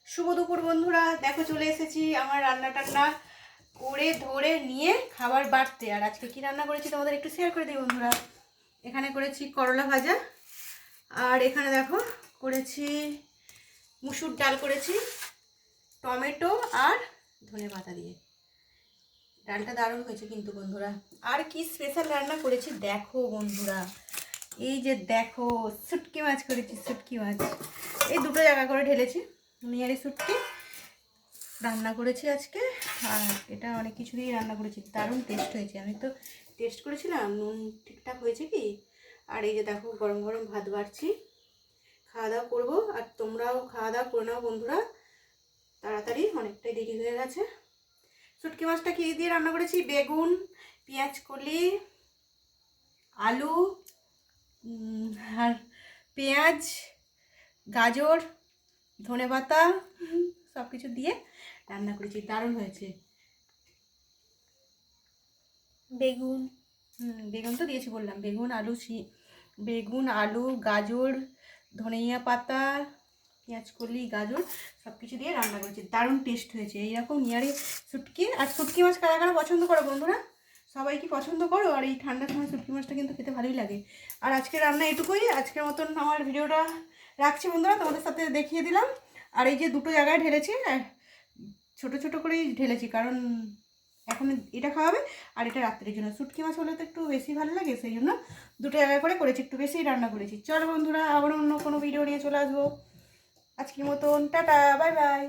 শুভ দুপুর বন্ধুরা, দেখো চলে এসেছি আমার রান্না টান্না করে ধরে নিয়ে খাবার বাড়তে। আর আজকে কি রান্না করেছি তোমাদের একটু শেয়ার করে দিই বন্ধুরা। এখানে করেছি করলা ভাজা, আর এখানে দেখো করেছি মুসুর ডাল, করেছি টমেটো আর ধনে পাতা দিয়ে। ডালটা দারুণ হয়েছে কিন্তু বন্ধুরা। আর কি স্পেশাল রান্না করেছি দেখো বন্ধুরা, এই যে দেখো শুটকি মাছ করেছি। শুটকি মাছ এই দুটো জায়গা করে ঢেলেছি, নিয়ারি শুটকি রান্না করেছি আজকে। আর এটা অনেক কিছু দিয়ে রান্না করেছি, দারুণ টেস্ট হয়েছে। আমি তো টেস্ট করেছিলাম, নুন ঠিকঠাক হয়েছে কি। আর এই যে দেখো গরম গরম ভাত বাড়ছি, খাওয়া দাওয়া করবো। আর তোমরাও খাওয়া দাওয়া করে নাও বন্ধুরা, তাড়াতাড়ি অনেকটাই দেরি হয়ে গেছে। শুটকি মাছটা কি দিয়ে রান্না করেছি, বেগুন, পেঁয়াজ কলি, আলু আর পেঁয়াজ, গাজর, ধনেপাতা সব কিছু দিয়ে রান্না করেছি, দারুণ হয়েছে। বেগুন বেগুন তো দিয়েছি বললাম, বেগুন আলু গাজর ধনিয়া পাতা পেঁয়াজ কলি গাজর সব কিছু দিয়ে রান্না করেছি, দারুণ টেস্ট হয়েছে। এইরকম নিয়ারি শুটকি। আর শুটকি মাছ কারা কারা পছন্দ করো বন্ধুরা, সবাই কি পছন্দ করো? আর এই ঠান্ডার সময় শুটকি মাছটা কিন্তু খেতে ভালোই লাগে। আর আজকের রান্না এটুকুই, আজকের মতন আমার ভিডিওটা রাখছি বন্ধুরা, তোমাদের সাথে দেখিয়ে দিলাম। আর এই যে দুটো জায়গায় ঢেলেছি, ছোট ছোট করেই ঢেলেছি, কারণ এখন এটা খাওয়াবে আর এটা রাত্রের জন্য। শুটকি মাছ হলে তো একটু বেশি ভালো লাগে, সেই জন্য দুটো জায়গায় করে করেছি, একটু বেশিই রান্না করেছি। চলো বন্ধুরা, আবার অন্য কোনো ভিডিও নিয়ে চলে আসবো। আজকের মতন টাটা, বাই বাই।